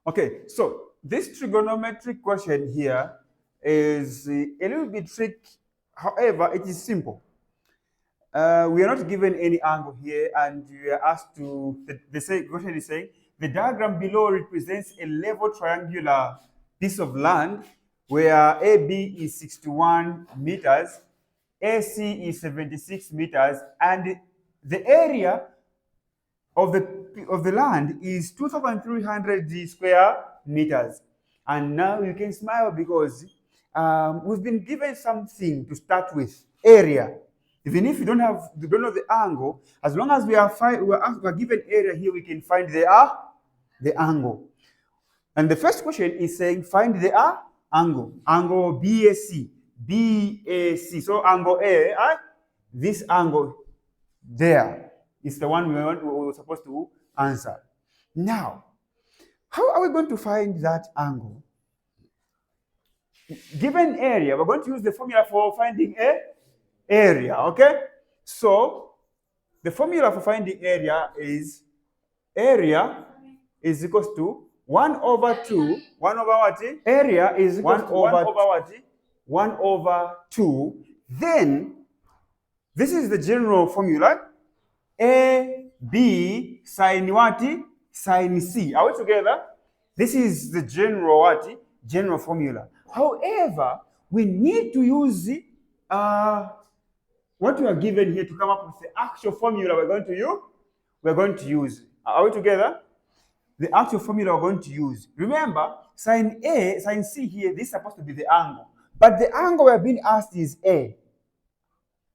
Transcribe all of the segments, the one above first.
Okay, so this trigonometric question here is a little bit tricky. However, it is simple. We are not given any angle here, and we are asked to, the question is saying, the diagram below represents a level triangular piece of land where AB is 61 meters, AC is 76 meters, and the area of the land is 2,300 square meters. And now you can smile because we've been given something to start with, area. Even if you don't know the angle, as long as we are given area here, we can find the angle. And the first question is saying find the angle BAC. BAC. So angle A, this angle there is the one we were supposed to answer. Now, how are we going to find that angle? Given area, we're going to use the formula for finding area, okay? So, the formula for finding area is equals to 1 over 2, 1 over what? Area is equals to 1 over what? 1 over 2. Then, this is the general formula. A, B, sine what? Sine C. Are we together? This is the general what? General formula. However, we need to use what we are given here to come up with the actual formula we're going to use. Are we together? The actual formula we're going to use. Remember, sine C here, this is supposed to be the angle. But the angle we're being asked is A.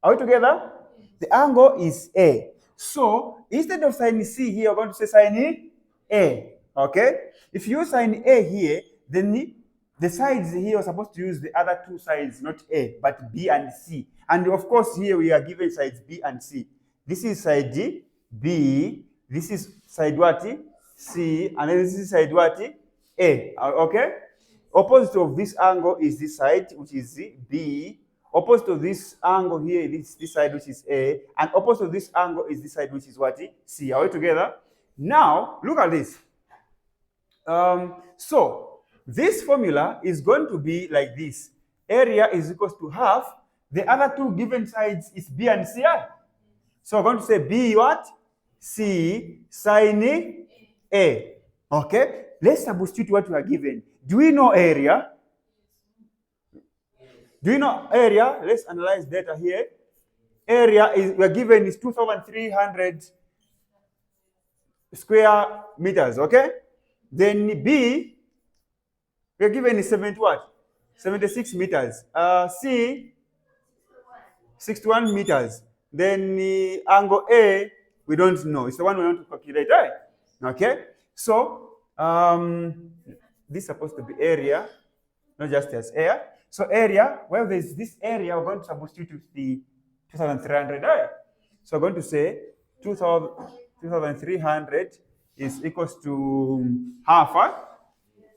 Are we together? The angle is A. So, instead of sine C here, we're going to say sine A. Okay? If you use sine A here, then the sides here are supposed to use the other two sides, not A, but B and C. And of course, here we are given sides B and C. This is side B, this is side what? C, and then this is side what? A. Okay? Opposite of this angle is this side, which is B. Opposite of this angle here is this side, which is A. And opposite of this angle is this side, which is what? C. Are we together? Now, look at this. So, this formula is going to be like this. Area is equals to half. The other two given sides is B and C. So, we're going to say B what? C sine A. Okay? Let's substitute what we are given. Do we know area? Do you know area? Let's analyze data here. Area we're given is 2,300 square meters, okay? Then B, we're given is 76 meters. C, 61 meters. Then the angle A, we don't know. It's the one we want to calculate, right? Okay? So, this is supposed to be area, not just as area. So area, well, there's this area, we're going to substitute with the 2,300, right? So we're going to say 2,300 is equals to half,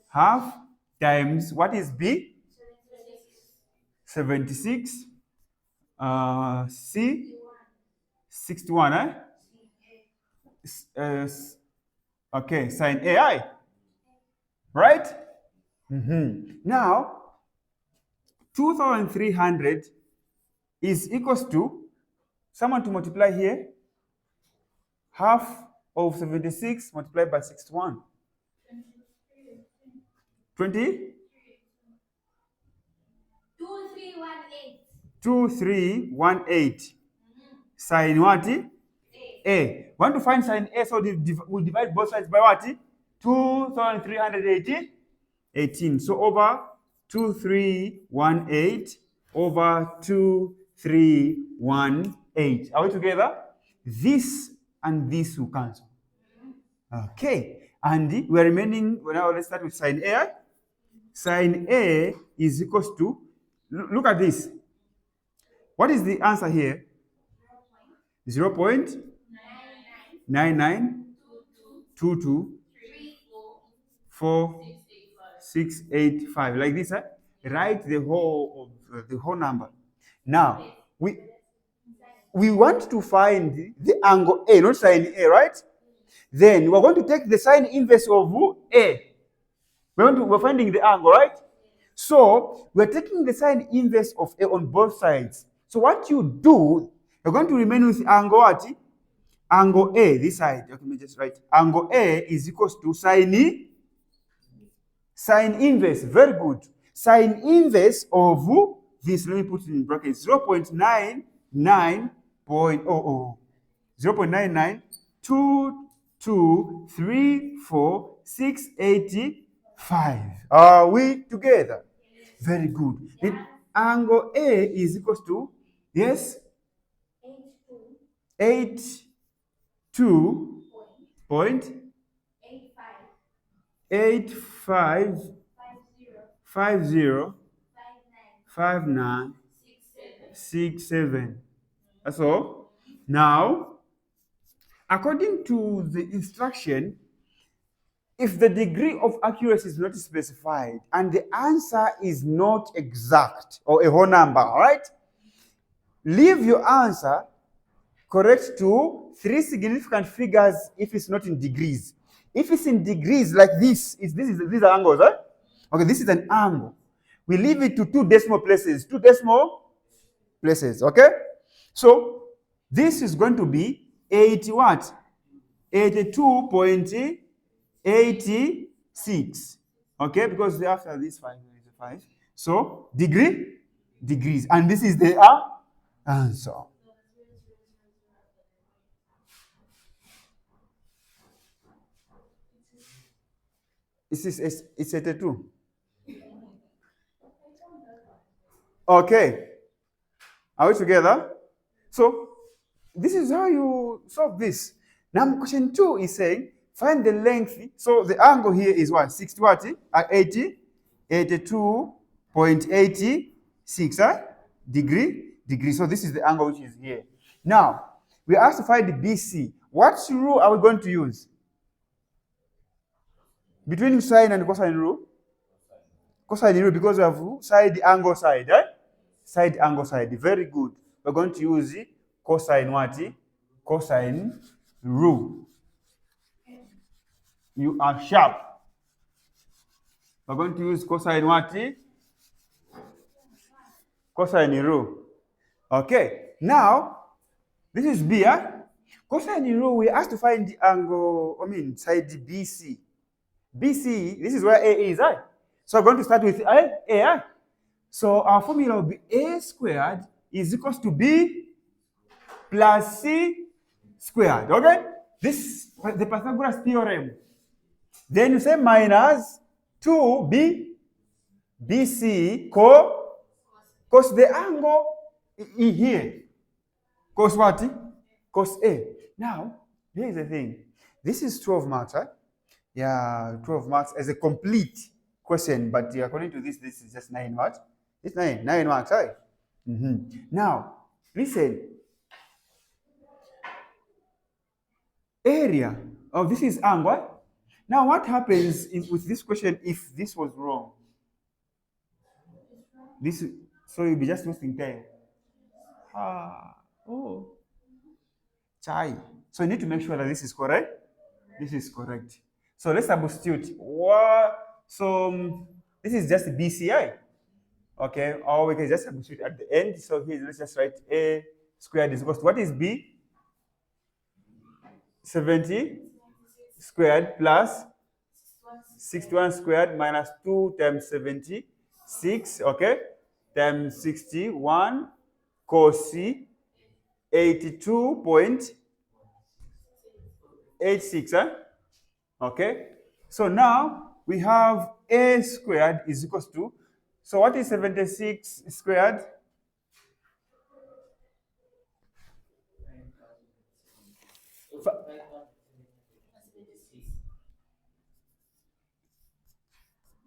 half times, what is B? 76. C? 61, okay, sine AI, right? Now, 2,300 is equals to, someone to multiply here, half of 76 multiplied by 61. 20? 2318. Sine what? A. Want to find sine A, so we'll divide both sides by what? 2,318. So over 2318 over 2318. Are we together? This and this will cancel. Okay. And we're remaining, now let's start with sine A. Sine A is equals to, look at this. What is the answer here? 0.99224685. Like this, write the whole number. Now, we want to find the angle A, not sine A, right? Then we're going to take the sine inverse of A. We're finding the angle, right? So we're taking the sine inverse of A on both sides. So what you do, you're going to remain with angle what? Angle A, this side. Okay, let me just write. Angle A is equals to sine inverse. Very good. Sine inverse of this, let me put it in brackets, 0.99.00. 0.992234,685. Are we together? Very good. Then angle A is equals to, yes, 82.85505967. That's all. Now, according to the instruction, if the degree of accuracy is not specified and the answer is not exact or a whole number, all right, leave your answer correct to 3 significant figures if it's not in degrees. If it's in degrees like this, these are angles, right? Okay, this is an angle. We leave it to 2 decimal places, okay? So this is going to be 80 what? 82.86. Okay, because after this 5 is 5. So degrees. And this is the answer. It's 82. Okay. Are we together? So this is how you solve this. Now question 2 is saying find the length. So the angle here is what? 60 what? 80? 82.86 degree. So this is the angle which is here. Now we are asked to find the BC. What rule are we going to use? Between sine and cosine rule? Cosine rule, because we have side angle side, eh? Side angle side. Very good. We're going to use cosine what? Cosine rule. You are sharp. We're going to use cosine what? Cosine rule. Okay. Now, this is B, eh? Cosine rule, we asked to find the angle, side BC. BC, this is where A is, right? So we're going to start with A. So our formula will be A squared is equals to B plus C squared, okay? This the Pythagoras theorem. Then you say minus 2BC cos the angle here. Cos what? Cos A. Now, here's the thing. This is 12 marks, right? Yeah, 12 marks as a complete question, but according to this is just 9 marks. It's 9 marks, right? Now, listen. Area of this is angle. Now, what happens with this question if this was wrong? So you'll be just wasting time. Chai. So you need to make sure that this is correct. This is correct. So let's substitute. So this is just BCI. Okay, or we can just substitute at the end. So here, let's just write A squared is equals to, what is B? 70 squared plus 61 squared minus 2 times 76, okay, times 61 cos 82.86, okay. So now we have A squared is equals to, so what is 76 squared?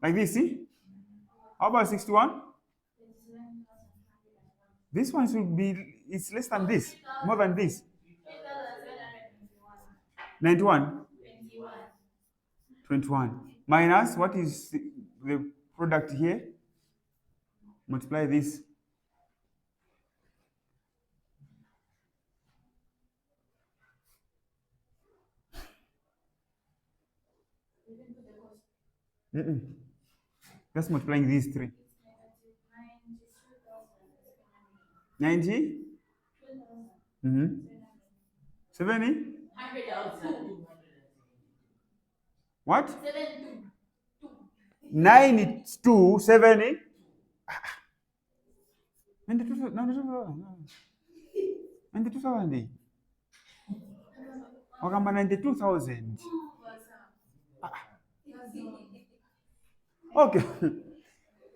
Like this, see? How about 61? This one should be, it's less than this, more than this. 91? 21. Minus, what is the product here? Multiply this. Just multiplying these three. 90? 70? What? 92, 70? 92,000. Wakamba 92,000. Okay.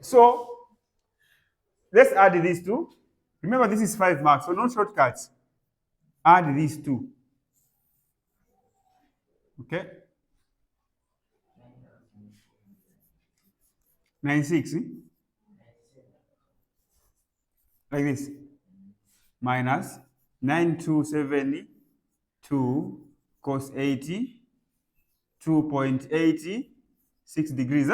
So let's add these two. Remember, this is 5 marks, so no shortcuts. Add these two. Okay. 96. Like this. Minus 9272 cos 80, 2.86 degrees.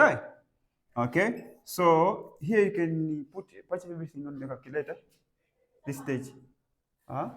Okay. So here you can put everything on the calculator. This stage. Uh-huh.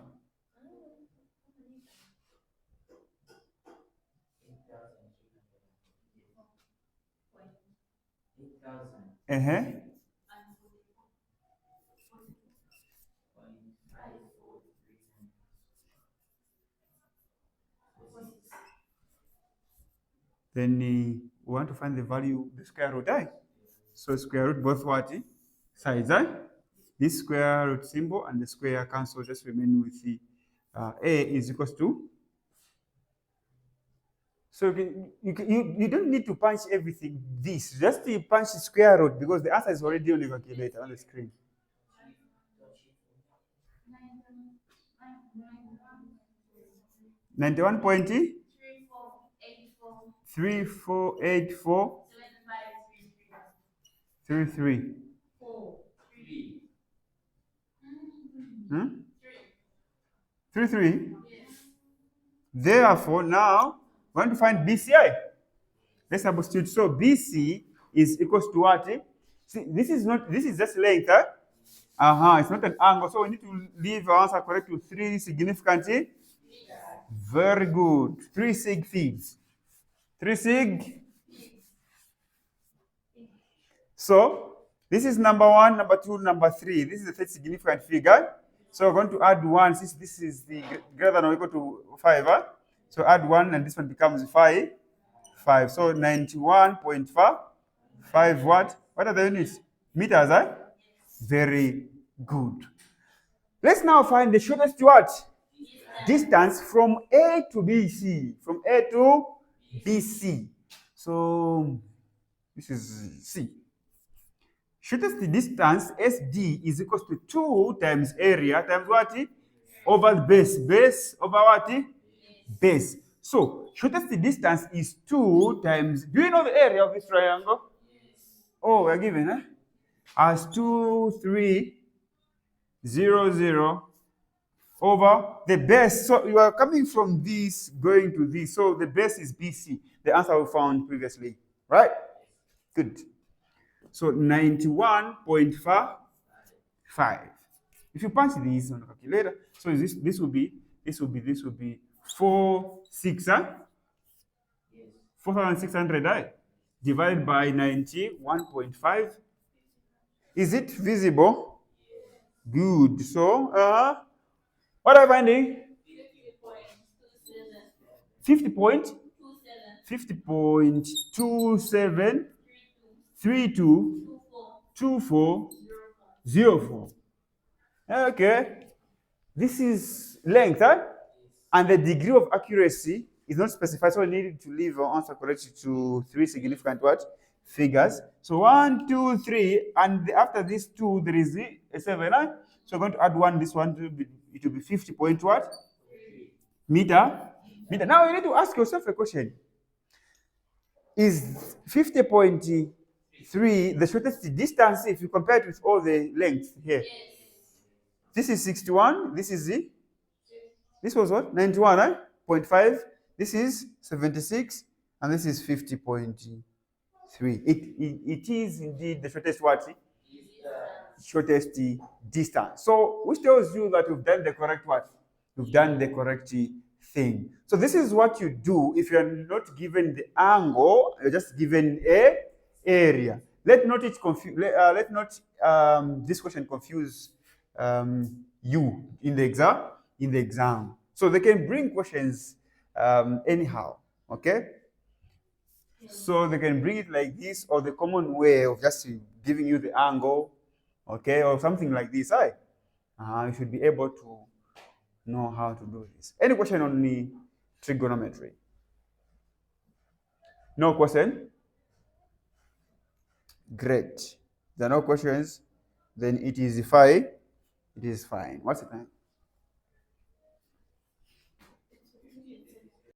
Then we want to find the value, the square root. So square root both what? Sides. This square root symbol and the square cancel, just remain with the a is equals to. So you don't need to punch everything this, just to punch square root because the answer is already on the calculator on the screen. 91.348433. 33. Therefore, now we want to find BCI. Let's substitute. So BC is equals to what? See, this is just length. It's not an angle. So we need to leave our answer correct to 3 significant. Very good. 3 sig figs. 3 sig. So this is number 1, number 2, number 3. This is the third significant figure. So we're going to add 1 since this is the greater than or equal to 5. So add 1 and this one becomes 5. So 91.5 what? What are the units? Meters, Very good. Let's now find the shortest what? Distance from A to BC. From A to BC. So this is C. Shortest distance SD is equals to 2 times area times what? Over base. Base over what? Base. So shortest distance is 2 times. Do you know the area of this triangle? Oh, we're given as 2300 over the base. So you are coming from this going to this. So the base is BC. The answer we found previously, right? Good. So 91.5. If you punch these on the calculator, so this will be 4,600 divided by 91.5. Is it visible? Good. So what are you finding? 50.27 322404. Okay. This is length, and the degree of accuracy is not specified, so we need to leave our answer correctly to 3 significant what? Figures. So 1, 2, 3, and after this 2 there is a 7. So we're going to add 1. This one it will be 50 point what? Meter. Now you need to ask yourself a question. Is 50.3 the shortest distance if you compare it with all the lengths here? Yes. This is 61. This was what? 91.5. This is 76, and this is 50.3. It is indeed the shortest what? Shortest distance. So which tells you that you've done the correct what? You've done the correct thing. So this is what you do if you're not given the angle, you're just given a area. Let not it confuse. Let not this question confuse you in the exam. So they can bring questions anyhow. Okay. So they can bring it like this, or the common way of just giving you the angle, okay, or something like this. You should be able to know how to do this. Any question on the trigonometry? No question? Great. There are no questions, then it is fine. It is fine. What's the time?